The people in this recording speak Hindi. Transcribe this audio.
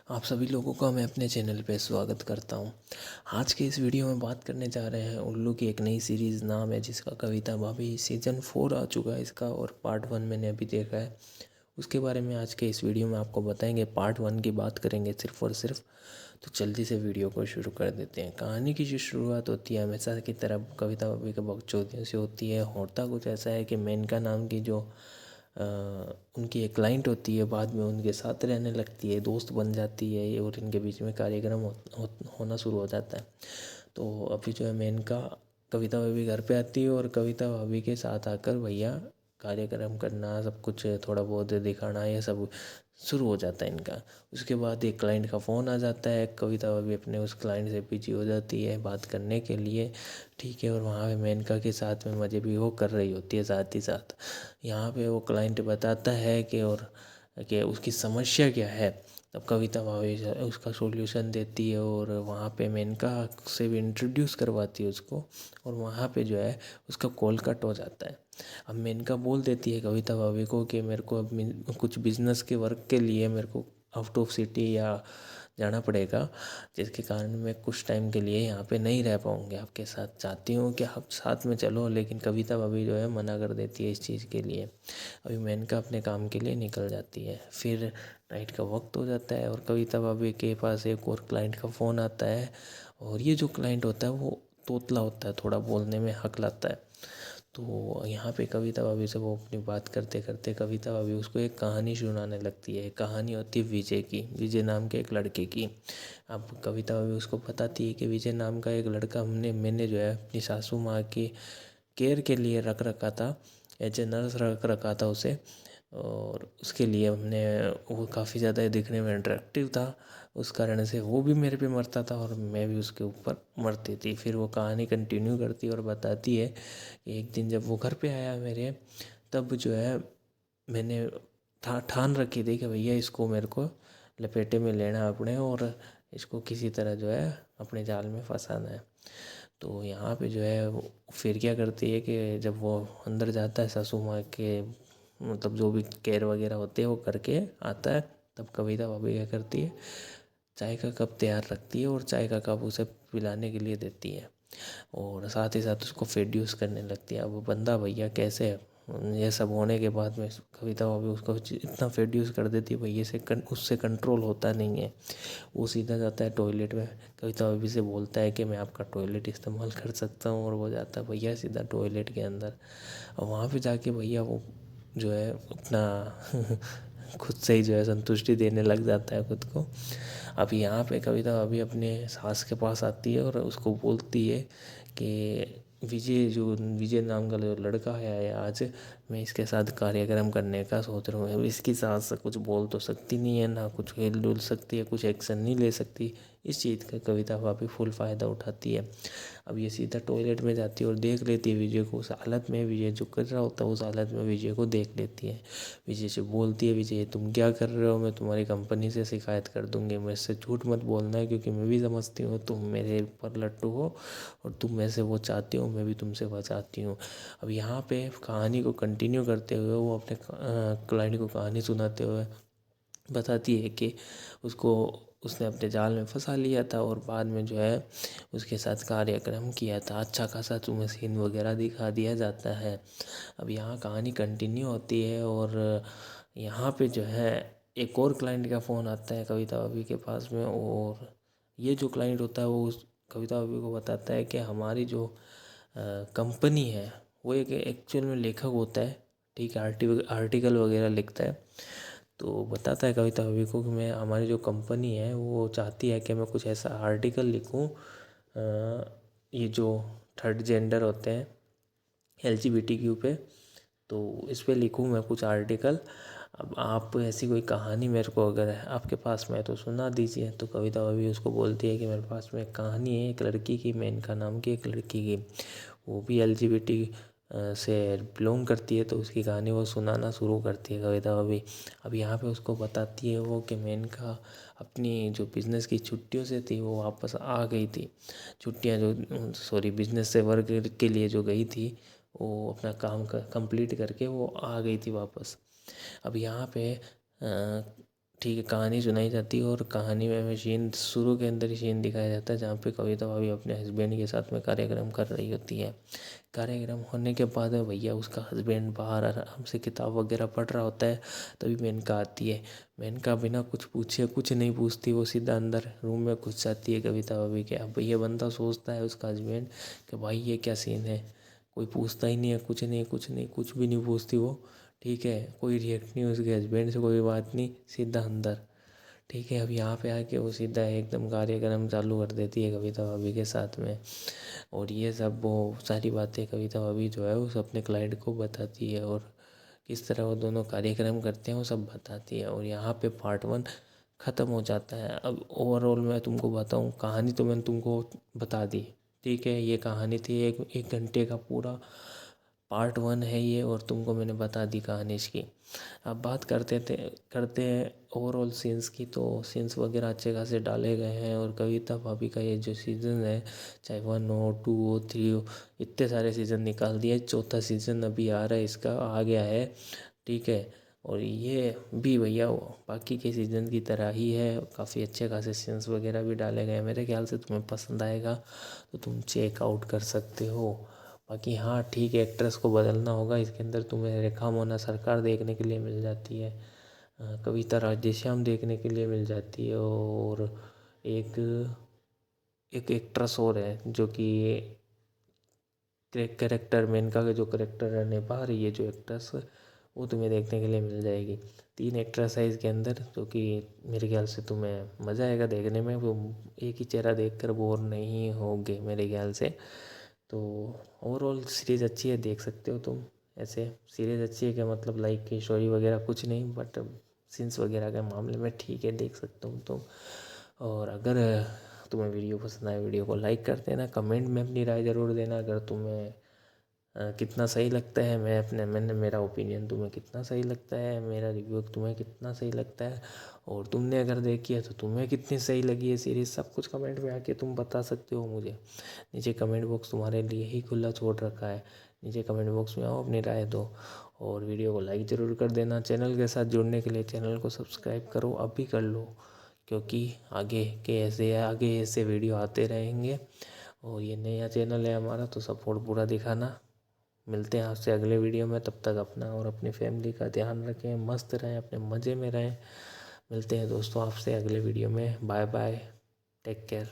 आप सभी लोगों का मैं अपने चैनल पे स्वागत करता हूँ। आज के इस वीडियो में बात करने जा रहे हैं उल्लू की एक नई सीरीज़ नाम है जिसका कविता भाभी सीज़न 4 आ चुका है इसका, और पार्ट 1 मैंने अभी देखा है। उसके बारे में आज के इस वीडियो में आपको बताएंगे। पार्ट 1 की बात करेंगे सिर्फ और सिर्फ। तो जल्दी से वीडियो को शुरू कर देते हैं। कहानी की जो शुरुआत होती है हमेशा की तरह कविता भाभी के बकचोदियों से होती है। होता कुछ ऐसा है कि मेनका नाम की जो अ, उनकी एक क्लाइंट होती है, बाद में उनके साथ रहने लगती है, दोस्त बन जाती है और इनके बीच में कार्यक्रम होना शुरू हो जाता है। तो अभी जो है मेनका कविता भाभी घर पे आती है और कविता भाभी के साथ आकर भैया कार्यक्रम करना, सब कुछ थोड़ा बहुत दिखाना, ये सब शुरू हो जाता है इनका। उसके बाद एक क्लाइंट का फ़ोन आ जाता है। कविता भाभी अपने उस क्लाइंट से बिजी हो जाती है बात करने के लिए, ठीक है। और वहाँ पे मेनका के साथ में मज़े भी वो कर रही होती है साथ ही साथ। यहाँ पे वो क्लाइंट बताता है कि उसकी समस्या क्या है। तब कविता भाभी उसका सॉल्यूशन देती है और वहाँ पे मेनका से भी इंट्रोड्यूस करवाती है उसको। और वहाँ पे जो है उसका कॉल कट हो जाता है। अब मेनका बोल देती है कविता भाभी को कि मेरे को अब कुछ बिजनेस के वर्क के लिए मेरे को आउट ऑफ सिटी या जाना पड़ेगा, जिसके कारण मैं कुछ टाइम के लिए यहाँ पे नहीं रह पाऊँगी आपके साथ। चाहती हूँ कि आप साथ में चलो, लेकिन कविता भाभी जो है मना कर देती है इस चीज़ के लिए। अभी मेनका अपने काम के लिए निकल जाती है। फिर नाइट का वक्त हो जाता है और कविता भाभी के पास एक और क्लाइंट का फ़ोन आता है। और ये जो क्लाइंट होता है वो तोतला होता है, थोड़ा बोलने में हकलाता है। तो यहाँ पे कविता भाभी से वो अपनी बात करते करते कविता भाभी उसको एक कहानी सुनाने लगती है। कहानी होती है विजय की, विजय नाम के एक लड़के की। अब कविता भाभी उसको बताती है कि विजय नाम का एक लड़का मैंने जो है अपनी सासू माँ की केयर के लिए रख रखा था, एज ए नर्स रख रखा था उसे। और उसके लिए हमने, वो काफ़ी ज़्यादा दिखने में अट्रैक्टिव था, उस कारण से वो भी मेरे पे मरता था और मैं भी उसके ऊपर मरती थी। फिर वो कहानी कंटिन्यू करती और बताती है कि एक दिन जब वो घर पे आया मेरे, तब जो है मैंने ठान रखी थी कि भैया इसको मेरे को लपेटे में लेना अपने, और इसको किसी तरह जो है अपने जाल में फंसाना है। तो यहाँ पे जो है फिर क्या करती है कि जब वो अंदर जाता है सासू माँ के, मतलब जो भी केयर वगैरह होते हैं वो करके आता है, तब कविता भाभी क्या करती है, चाय का कप तैयार रखती है और चाय का कप उसे पिलाने के लिए देती है। और साथ ही साथ उसको फेड्यूस करने लगती है। अब वो बंदा भैया कैसे, ये सब होने के बाद में कविता भाभी उसको इतना फेड्यूस कर देती है भैया से उससे कंट्रोल होता नहीं है। वो सीधा जाता है टॉयलेट में, कविता भाभी से बोलता है कि मैं आपका टॉयलेट इस्तेमाल कर सकता हूँ, और वो जाता है भैया सीधा टॉयलेट के अंदर। और वहाँ पे जाके भैया वो जो है अपना खुद से ही जो है संतुष्टि देने लग जाता है खुद को। अब यहाँ पे कविता भाभी अपने सास के पास आती है और उसको बोलती है कि विजय नाम का जो लड़का है आज, मैं इसके साथ कार्यक्रम करने का सोच रहा हूँ। अब इसकी सास कुछ बोल तो सकती नहीं है, ना कुछ हिल डुल सकती है, कुछ एक्शन नहीं ले सकती। इस चीज़ का कविता भाभी फुल फ़ायदा उठाती है। अब ये सीधा टॉयलेट में जाती है और देख लेती है विजय को उस हालत में। विजय जो कर रहा होता है उस हालत में विजय को देख लेती है। विजय से बोलती है, विजय तुम क्या कर रहे हो, मैं तुम्हारी कंपनी से शिकायत कर दूंगी। मेरे से झूठ मत बोलना है, क्योंकि मैं भी समझती हूँ तुम मेरे ऊपर लट्टू हो और तुम मेरे से वो चाहती हो, मैं भी तुमसे वो चाहती हूँ। अब यहाँ पे कहानी को कंटिन्यू करते हुए वो अपने क्लाइंट को कहानी सुनाते हुए बताती है कि उसको उसने अपने जाल में फंसा लिया था और बाद में जो है उसके साथ कार्यक्रम किया था। अच्छा खासा तुम्हें सीन वगैरह दिखा दिया जाता है। अब यहाँ कहानी कंटिन्यू होती है और यहाँ पे जो है एक और क्लाइंट का फ़ोन आता है कविता भाभी के पास में। और ये जो क्लाइंट होता है वो उस कविता भाभी को बताता है कि हमारी जो कंपनी है वो एक एक्चुअल में लेखक होता है, ठीक है, आर्टिकल वगैरह लिखता है। तो बताता है कविता भाभी को कि मैं, हमारी जो कंपनी है वो चाहती है कि मैं कुछ ऐसा आर्टिकल लिखूं, ये जो थर्ड जेंडर होते हैं, LGBTQ पे, तो इस पे लिखूं मैं कुछ आर्टिकल। अब आप ऐसी कोई कहानी मेरे को अगर है आपके पास में तो सुना दीजिए। तो कविता भाभी उसको बोलती है कि मेरे पास में एक कहानी है एक लड़की की, मेनका नाम की एक लड़की की, वो भी LGBT से बिलोंग करती है। तो उसकी कहानी वो सुनाना शुरू करती है कविता भाभी। अब यहाँ पे उसको बताती है वो कि मेनका अपनी जो बिज़नेस की छुट्टियों से थी वो वापस आ गई थी। छुट्टियाँ जो, सॉरी, बिज़नेस से वर्क के लिए जो गई थी, वो अपना काम कंप्लीट करके वो आ गई थी वापस। अब यहाँ पे ठीक है, कहानी सुनाई जाती है और कहानी में सीन शुरू के अंदर ही सीन दिखाया जाता है जहाँ पे कविता भाभी अपने हस्बैंड के साथ में कार्यक्रम कर रही होती है। कार्यक्रम होने के बाद भैया उसका हस्बैंड बाहर आराम से किताब वगैरह पढ़ रहा होता है, तभी मेनका आती है। मेनका बिना कुछ पूछे कुछ नहीं पूछती, वो सीधा अंदर रूम में घुस जाती है कविता भाभी के। अब ये बंदा सोचता है उसका हस्बैंड कि भाई ये क्या सीन है, कोई पूछता ही नहीं है, कुछ नहीं कुछ नहीं, कुछ भी नहीं पूछती वो। ठीक है, कोई रिएक्ट नहीं उसके हस्बैंड से, कोई बात नहीं, सीधा अंदर। ठीक है, अब यहाँ पे आके वो सीधा एकदम कार्यक्रम चालू कर देती है कविता भाभी के साथ में। और ये सब वो सारी बातें कविता भाभी जो है वो सब अपने क्लाइंट को बताती है और किस तरह वो दोनों कार्यक्रम करते हैं वो सब बताती है। और यहाँ पे पार्ट 1 ख़त्म हो जाता है। अब ओवरऑल मैं तुमको बताऊँ, कहानी तो मैंने तुमको बता दी। ठीक है, ये कहानी थी एक घंटे का पूरा पार्ट 1 है ये, और तुमको मैंने बता दी कहानी इसकी। अब बात करते हैं ओवरऑल सीन्स की। तो सीन्स वगैरह अच्छे खासे डाले गए हैं और कविता भाभी का ये जो सीज़न है, चाहे 1 हो 2 हो 3 हो, इतने सारे सीज़न निकाल दिए। चौथा सीज़न अभी आ रहा है, इसका आ गया है। ठीक है, और ये भी भैया बाकी के सीज़न की तरह ही है, काफ़ी अच्छे खासे सीन्स वगैरह भी डाले गए हैं। मेरे ख्याल से तुम्हें पसंद आएगा तो तुम चेकआउट कर सकते हो। बाकी हाँ ठीक है, एक्ट्रेस को बदलना होगा। इसके अंदर तुम्हें रेखा मोना सरकार देखने के लिए मिल जाती है, कविता राधेश्याम देखने के लिए मिल जाती है, और एक एक एक्ट्रेस और है जो कि कैरेक्टर मेनका का जो कैरेक्टर निभा रही है जो एक्ट्रेस, वो तुम्हें देखने के लिए मिल जाएगी। 3 एक्ट्रेस है इसके अंदर, जो कि मेरे ख्याल से तुम्हें मज़ा आएगा देखने में। वो एक ही चेहरा देखकर बोर नहीं होगे मेरे ख्याल से। तो ओवरऑल सीरीज़ अच्छी है, देख सकते हो तुम। ऐसे सीरीज़ अच्छी है क्या मतलब, लाइक की स्टोरी वगैरह कुछ नहीं, बट सीन्स वगैरह के मामले में ठीक है, देख सकते हो तुम। और अगर तुम्हें वीडियो पसंद आए, वीडियो को लाइक कर देना, कमेंट में अपनी राय ज़रूर देना। अगर तुम्हें कितना सही लगता है, मैंने मेरा ओपिनियन तुम्हें कितना सही लगता है, मेरा रिव्यू तुम्हें कितना सही लगता है, और तुमने अगर देखी है तो तुम्हें कितनी सही लगी है सीरीज़, सब कुछ कमेंट में आके तुम बता सकते हो मुझे। नीचे कमेंट बॉक्स तुम्हारे लिए ही खुला छोड़ रखा है, नीचे कमेंट बॉक्स में आओ, अपनी राय दो, और वीडियो को लाइक ज़रूर कर देना। चैनल के साथ जुड़ने के लिए चैनल को सब्सक्राइब करो, अभी कर लो, क्योंकि आगे ऐसे वीडियो आते रहेंगे। और ये नया चैनल है हमारा, तो सपोर्ट पूरा दिखाना। मिलते हैं आपसे अगले वीडियो में, तब तक अपना और अपनी फैमिली का ध्यान रखें, मस्त रहें, अपने मज़े में रहें। मिलते हैं दोस्तों आपसे अगले वीडियो में। Bye bye, take care.